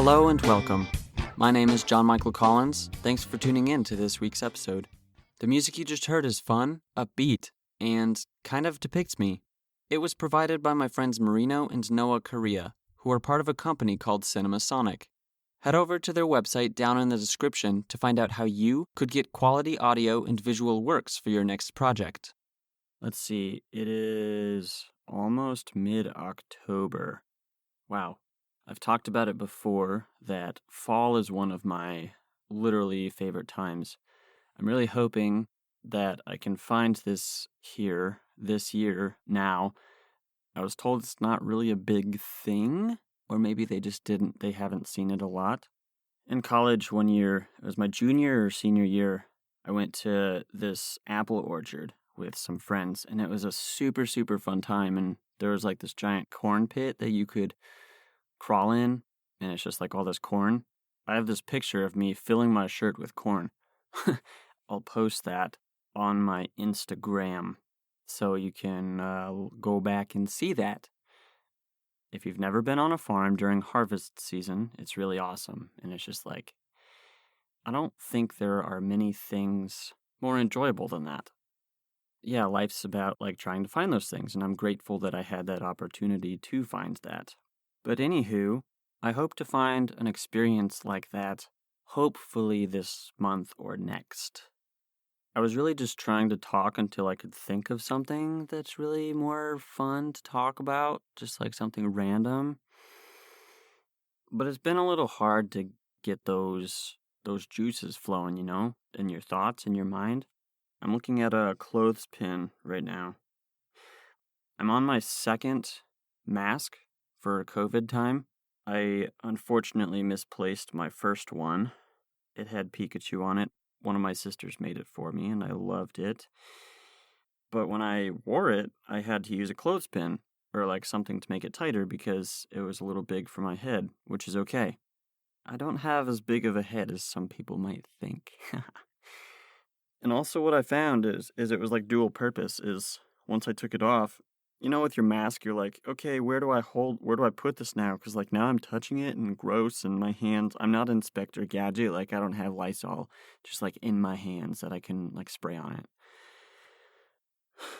Hello and welcome. My name is John Michael Collins. Thanks for tuning in to this week's episode. The music you just heard is fun, upbeat, and kind of depicts me. It was provided by my friends Marino and Noah Correa, who are part of a company called Cinema Sonic. Head over to their website down in the description to find out how you could get quality audio and visual works for your next project. Let's see, it is almost mid-October. Wow. I've talked about it before that fall is one of my literally favorite times. I'm really hoping that I can find this here this year now. I was told it's not really a big thing, or maybe they haven't seen it a lot. In college one year, it was my junior or senior year, I went to this apple orchard with some friends, and it was a super, super fun time, and there was like this giant corn pit that you could crawl in, and it's just like all this corn. I have this picture of me filling my shirt with corn. I'll post that on my Instagram so you can go back and see that. If you've never been on a farm during harvest season, it's really awesome. And it's just like, I don't think there are many things more enjoyable than that. Yeah, life's about like trying to find those things, and I'm grateful that I had that opportunity to find that. But anywho, I hope to find an experience like that, hopefully this month or next. I was really just trying to talk until I could think of something that's really more fun to talk about, just like something random. But it's been a little hard to get those juices flowing, in your thoughts, in your mind. I'm looking at a clothespin right now. I'm on my second mask for COVID time. I unfortunately misplaced my first one. It had Pikachu on it. One of my sisters made it for me, and I loved it. But when I wore it, I had to use a clothespin, or like something to make it tighter because it was a little big for my head, which is okay. I don't have as big of a head as some people might think. And also what I found is it was like dual purpose, is once I took it off, with your mask, you're like, okay, where do I put this now? Because, like, now I'm touching it and gross, and my hands, I'm not Inspector Gadget, like, I don't have Lysol, just, like, in my hands that I can, like, spray on it.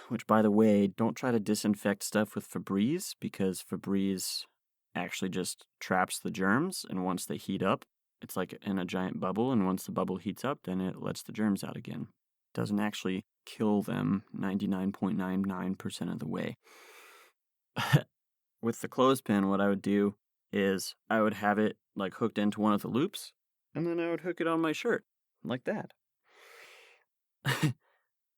Which, by the way, don't try to disinfect stuff with Febreze, because Febreze actually just traps the germs, and once they heat up, it's like in a giant bubble, and once the bubble heats up, then it lets the germs out again. Doesn't actually kill them 99.99% of the way. With the clothespin, what I would do is I would have it like hooked into one of the loops, and then I would hook it on my shirt, like that.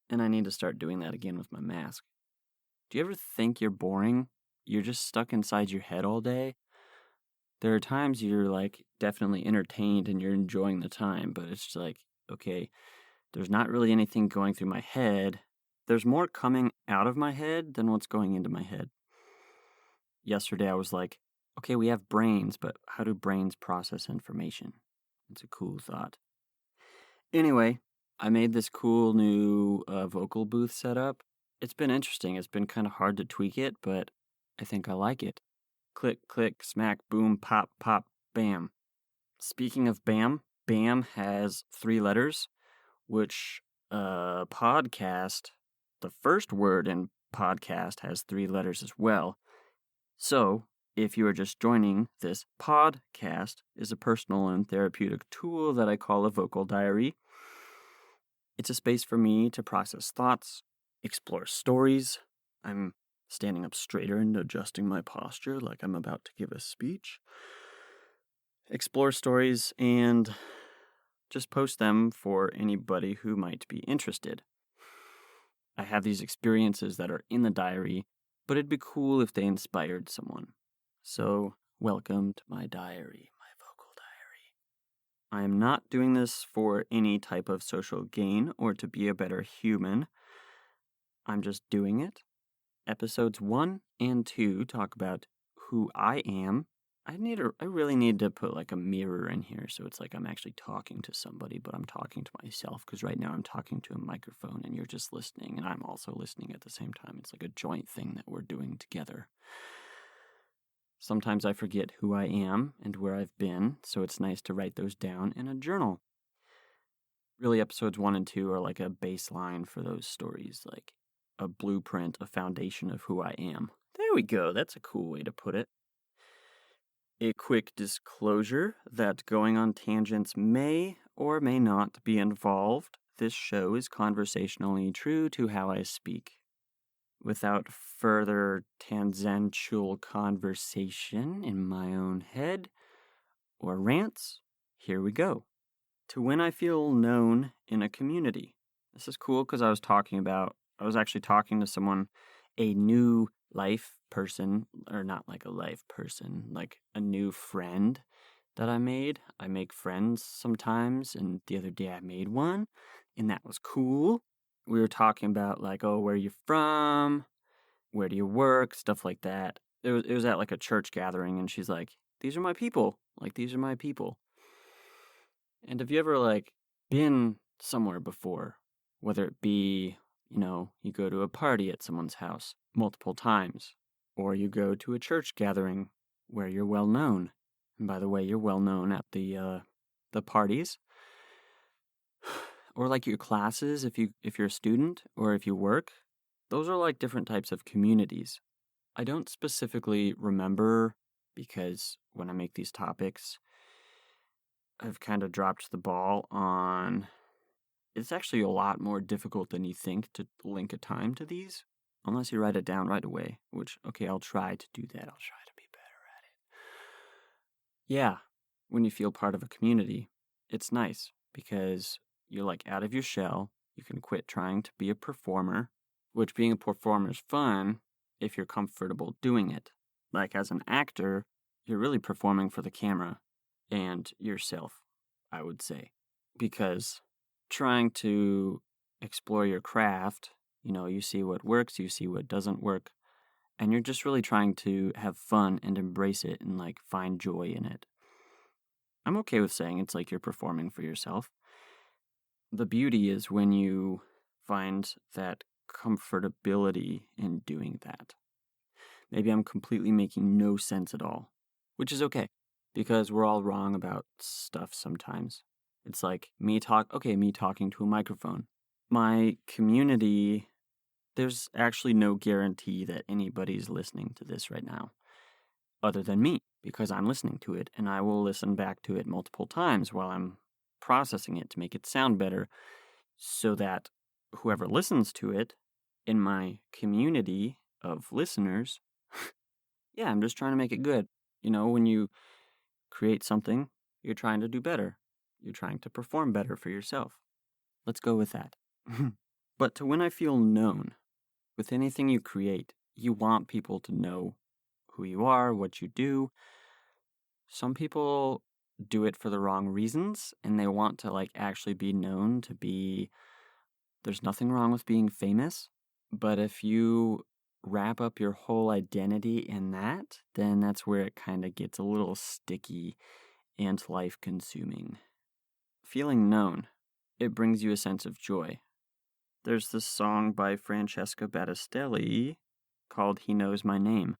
And I need to start doing that again with my mask. Do you ever think you're boring? You're just stuck inside your head all day? There are times you're like definitely entertained and you're enjoying the time, but it's just like, okay, there's not really anything going through my head. There's more coming out of my head than what's going into my head. Yesterday I was like, okay, we have brains, but how do brains process information? It's a cool thought. Anyway, I made this cool new vocal booth setup. It's been interesting. It's been kind of hard to tweak it, but I think I like it. Click, click, smack, boom, pop, pop, bam. Speaking of bam, bam has 3 letters, which podcast, the first word in podcast has 3 letters as well. So, if you are just joining, this podcast is a personal and therapeutic tool that I call a vocal diary. It's a space for me to process thoughts, explore stories. I'm standing up straighter and adjusting my posture like I'm about to give a speech. Explore stories and just post them for anybody who might be interested. I have these experiences that are in the diary, but it'd be cool if they inspired someone. So, welcome to my diary, my vocal diary. I am not doing this for any type of social gain or to be a better human. I'm just doing it. Episodes 1 and 2 talk about who I am. I really need to put like a mirror in here so it's like I'm actually talking to somebody, but I'm talking to myself, because right now I'm talking to a microphone and you're just listening and I'm also listening at the same time. It's like a joint thing that we're doing together. Sometimes I forget who I am and where I've been, so it's nice to write those down in a journal. Really, episodes 1 and 2 are like a baseline for those stories, like a blueprint, a foundation of who I am. There we go. That's a cool way to put it. A quick disclosure that going on tangents may or may not be involved. This show is conversationally true to how I speak. Without further tangential conversation in my own head or rants, here we go. To when I feel known in a community. This is cool because I was actually talking to someone, a new life person, or not like a life person, like a new friend that I made. I make friends sometimes, and the other day I made one, and that was cool. We were talking about like, oh, where are you from? Where do you work? Stuff like that. It was at like a church gathering, and she's like, these are my people. Like, these are my people. And have you ever like been somewhere before, whether it be, you go to a party at someone's house multiple times, or you go to a church gathering where you're well known. And by the way, you're well known at the parties, or like your classes if you're a student or if you work. Those are like different types of communities. I don't specifically remember because when I make these topics, I've kind of dropped the ball on. It's actually a lot more difficult than you think to link a time to these, unless you write it down right away, which, okay, I'll try to do that. I'll try to be better at it. Yeah, when you feel part of a community, it's nice because you're like out of your shell. You can quit trying to be a performer, which being a performer is fun if you're comfortable doing it. Like as an actor, you're really performing for the camera and yourself, I would say, because trying to explore your craft, you see what works, you see what doesn't work, and you're just really trying to have fun and embrace it and like find joy in it. I'm okay with saying it's like you're performing for yourself. The beauty is when you find that comfortability in doing that. Maybe I'm completely making no sense at all, which is okay, because we're all wrong about stuff sometimes. It's like me talking to a microphone. My community, there's actually no guarantee that anybody's listening to this right now, other than me, because I'm listening to it, and I will listen back to it multiple times while I'm processing it to make it sound better, so that whoever listens to it in my community of listeners, yeah, I'm just trying to make it good. When you create something, you're trying to do better. You're trying to perform better for yourself. Let's go with that. But to when I feel known, with anything you create, you want people to know who you are, what you do. Some people do it for the wrong reasons, and they want to like actually be known to be. There's nothing wrong with being famous, but if you wrap up your whole identity in that, then that's where it kind of gets a little sticky and life-consuming. Feeling known, it brings you a sense of joy. There's this song by Francesca Battistelli called He Knows My Name.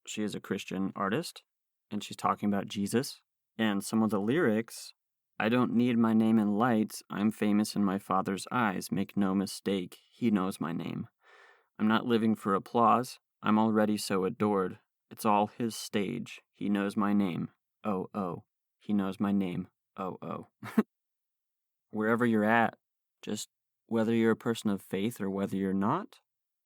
She is a Christian artist, and she's talking about Jesus. And some of the lyrics, I don't need my name in lights, I'm famous in my Father's eyes, make no mistake, He knows my name. I'm not living for applause, I'm already so adored. It's all His stage, He knows my name, oh, oh. He knows my name, oh, oh. Wherever you're at, just whether you're a person of faith or whether you're not,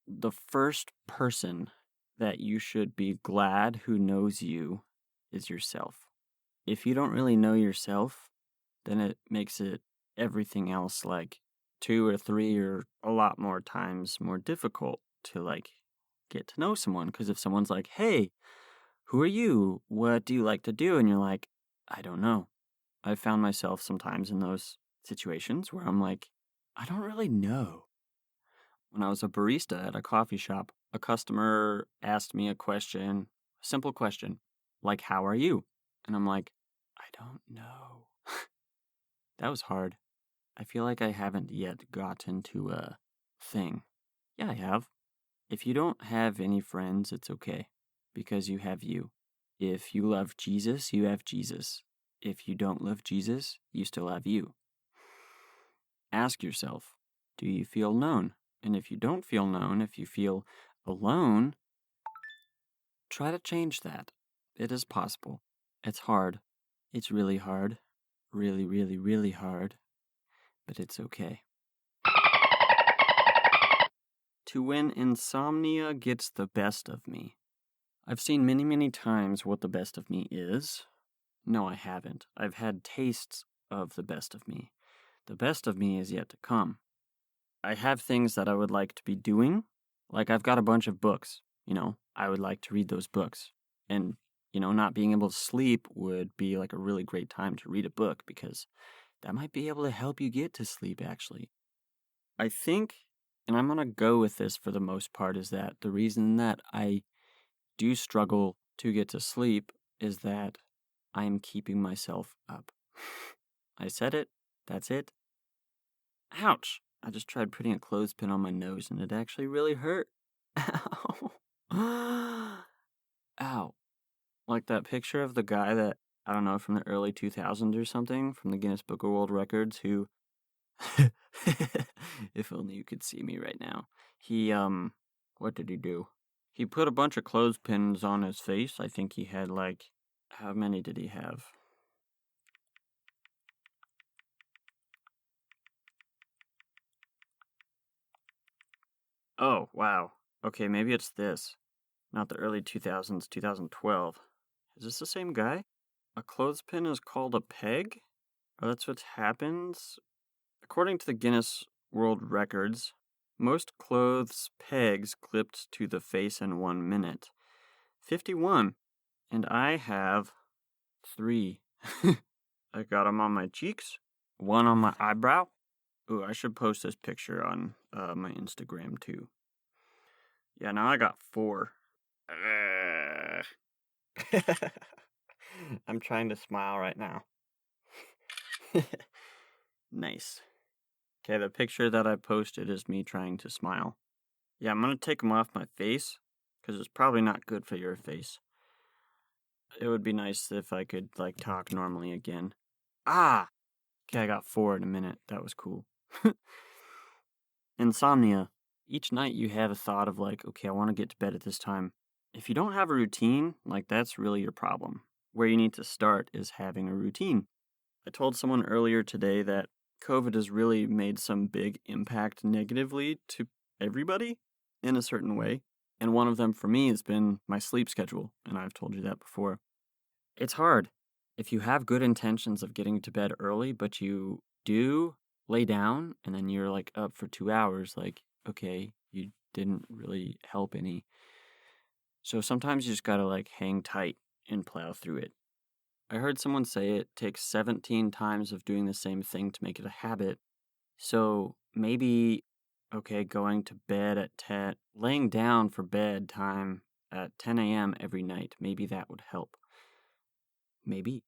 the first person that you should be glad who knows you is yourself. If you don't really know yourself, then it makes it everything else like 2 or 3 or a lot more times more difficult to like get to know someone. Because if someone's like, hey, who are you? What do you like to do? And you're like, I don't know. I've found myself sometimes in those situations where I'm like, I don't really know. When I was a barista at a coffee shop, a customer asked me a simple question, like, how are you? And I'm like, I don't know. That was hard. I feel like I haven't yet gotten to a thing. Yeah, I have. If you don't have any friends, it's okay. because you have you. If you love Jesus, you have Jesus. If you don't love Jesus, you still have you. Ask yourself, do you feel known? And if you don't feel known, if you feel alone, try to change that. It is possible. It's hard. It's really hard. Really, really, really hard. But it's okay. To when insomnia gets the best of me. I've seen many, many times what the best of me is. No, I haven't. I've had tastes of the best of me. The best of me is yet to come. I have things that I would like to be doing. Like I've got a bunch of books, I would like to read those books. And, not being able to sleep would be like a really great time to read a book because that might be able to help you get to sleep, actually. I think, and I'm going to go with this for the most part, is that the reason that I do struggle to get to sleep is that I am keeping myself up. I said it. That's it. Ouch. I just tried putting a clothespin on my nose and it actually really hurt. Ow. Ow. Like that picture of the guy that, I don't know, from the early 2000s or something, from the Guinness Book of World Records, who, if only you could see me right now. He, what did he do? He put a bunch of clothespins on his face. I think he had how many did he have? Oh, wow. Okay, maybe it's this. Not the early 2000s, 2012. Is this the same guy? A clothespin is called a peg? Or that's what happens? According to the Guinness World Records, most clothes pegs clipped to the face in 1 minute. 51. And I have 3. I got them on my cheeks, 1 on my eyebrow. Ooh, I should post this picture on my Instagram too. Yeah, now I got 4. I'm trying to smile right now. Nice. Okay, the picture that I posted is me trying to smile. Yeah, I'm going to take them off my face because it's probably not good for your face. It would be nice if I could talk normally again. Ah! Okay, I got 4 in a minute. That was cool. Insomnia. Each night you have a thought of okay, I want to get to bed at this time. If you don't have a routine, that's really your problem. Where you need to start is having a routine. I told someone earlier today that COVID has really made some big impact negatively to everybody in a certain way. And one of them for me has been my sleep schedule. And I've told you that before. It's hard. If you have good intentions of getting to bed early, but you do lay down and then you're up for 2 hours, okay, you didn't really help any. So sometimes you just gotta hang tight and plow through it. I heard someone say it takes 17 times of doing the same thing to make it a habit. So maybe, going to bed at 10, laying down for bedtime at 10 a.m. every night, maybe that would help. Maybe.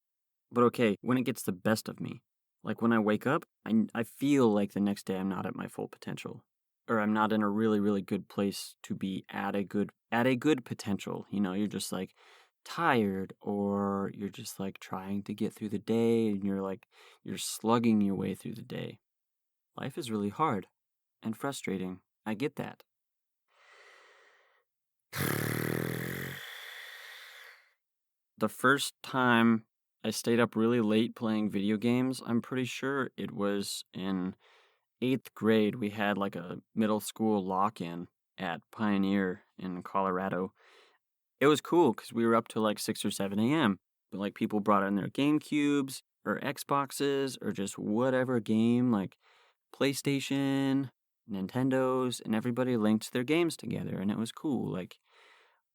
But okay, when it gets the best of me, when I wake up, I feel like the next day I'm not at my full potential. Or I'm not in a really, really good place to be at a good potential. You're just tired, or you're just trying to get through the day and you're slugging your way through the day. Life is really hard and frustrating. I get that. The first time I stayed up really late playing video games, I'm pretty sure it was in 8th grade. We had a middle school lock-in at Pioneer in Colorado. It was cool because we were up to 6 or 7 a.m. But people brought in their GameCubes or Xboxes or just whatever game, PlayStation, Nintendos, and everybody linked their games together, and it was cool.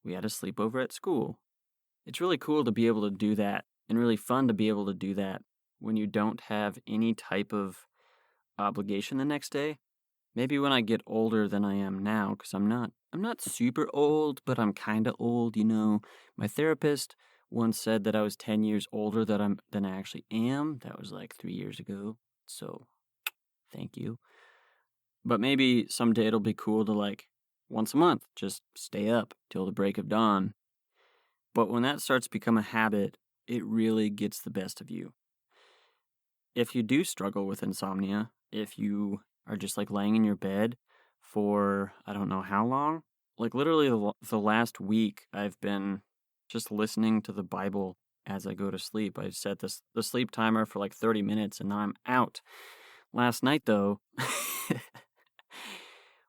We had a sleepover at school. It's really cool to be able to do that, and really fun to be able to do that when you don't have any type of obligation the next day. Maybe when I get older than I am now, because I'm not super old, but I'm kind of old, My therapist once said that I was 10 years older than I actually am. That was 3 years ago. So, thank you. But maybe someday it'll be cool to once a month, just stay up till the break of dawn. But when that starts to become a habit, it really gets the best of you. If you do struggle with insomnia, if you are just like laying in your bed for I don't know how long, like literally the last week I've been just listening to the Bible as I go to sleep. I've set the sleep timer for like 30 minutes and now I'm out. Last night though,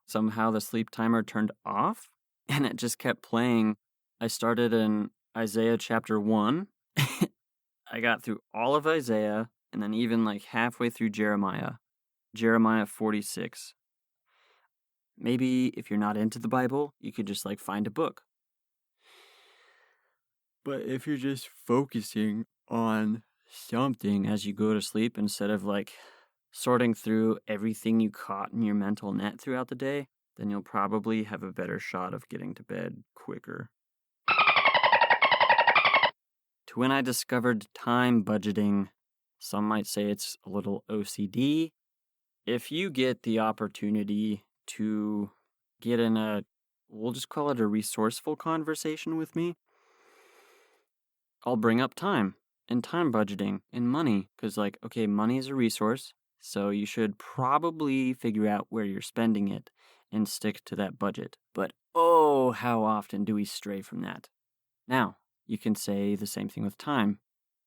somehow the sleep timer turned off and it just kept playing. I started in Isaiah chapter 1. I got through all of Isaiah and then even like halfway through Jeremiah 46. Maybe if you're not into the Bible, you could just like find a book. But if you're just focusing on something as you go to sleep instead of like sorting through everything you caught in your mental net throughout the day, then you'll probably have a better shot of getting to bed quicker. To when I discovered time budgeting, some might say it's a little OCD. If you get the opportunity to get in we'll just call it a resourceful conversation with me, I'll bring up time and time budgeting and money. Because okay, money is a resource, so you should probably figure out where you're spending it and stick to that budget. But oh, how often do we stray from that? Now, you can say the same thing with time.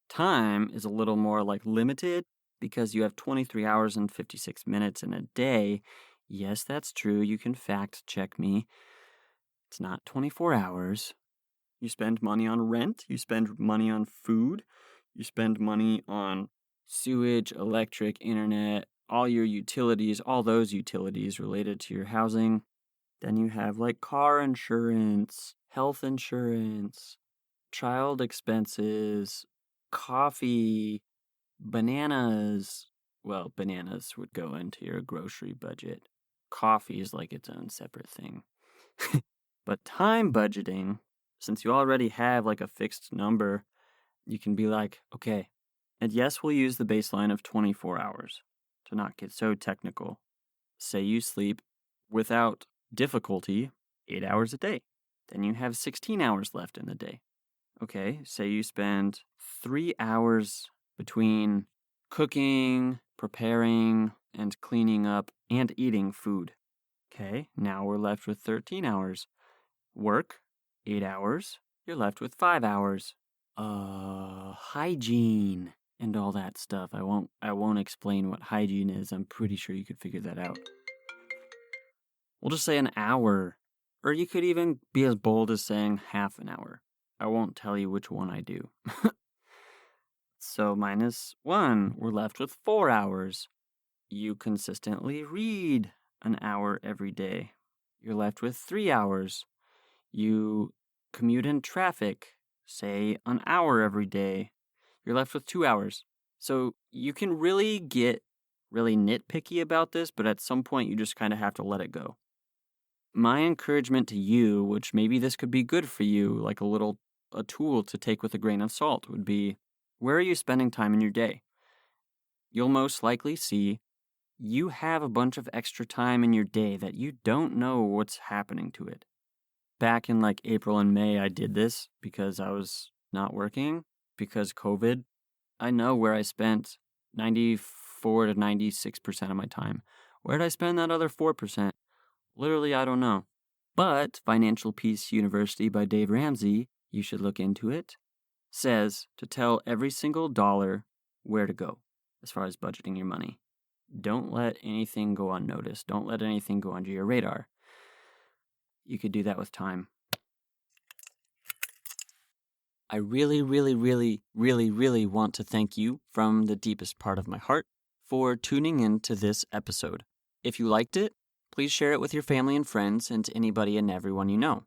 Time is a little more like limited because you have 23 hours and 56 minutes in a day. Yes, that's true. You can fact check me. It's not 24 hours. You spend money on rent. You spend money on food. You spend money on sewage, electric, internet, all your utilities, all those utilities related to your housing. Then you have like car insurance, health insurance, child expenses, coffee, bananas. Well, bananas would go into your grocery budget. Coffee is like its own separate thing. But time budgeting, since you already have like a fixed number, you can be like, okay, and yes, we'll use the baseline of 24 hours to not get so technical. Say you sleep without difficulty 8 hours a day. Then you have 16 hours left in the day. Okay, say you spend 3 hours between cooking, preparing, and cleaning up and eating food. Okay, now we're left with 13 hours. Work, 8 hours. You're left with 5 hours. Hygiene and all that stuff. I won't explain what hygiene is. I'm pretty sure you could figure that out. We'll just say an hour. Or you could even be as bold as saying half an hour. I won't tell you which one I do. So -1, we're left with 4 hours. You consistently read an hour every day. You're left with 3 hours. You commute in traffic, say an hour every day. You're left with 2 hours. So you can really get really nitpicky about this, but at some point you just kind of have to let it go. My encouragement to you, which maybe this could be good for you, like a tool to take with a grain of salt, would be, where are you spending time in your day? You'll most likely see you have a bunch of extra time in your day that you don't know what's happening to it. Back in like April and May, I did this because I was not working, because COVID. I know where I spent 94 to 96% of my time. Where did I spend that other 4%? Literally, I don't know. But Financial Peace University by Dave Ramsey, you should look into it, says to tell every single dollar where to go as far as budgeting your money. Don't let anything go unnoticed. Don't let anything go under your radar. You could do that with time. I really, really, really, really, really want to thank you from the deepest part of my heart for tuning in to this episode. If you liked it, please share it with your family and friends and to anybody and everyone you know.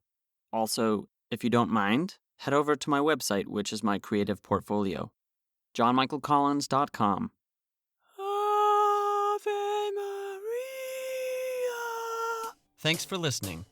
Also, if you don't mind, head over to my website, which is my creative portfolio, johnmichaelcollins.com. Ave Maria. Thanks for listening.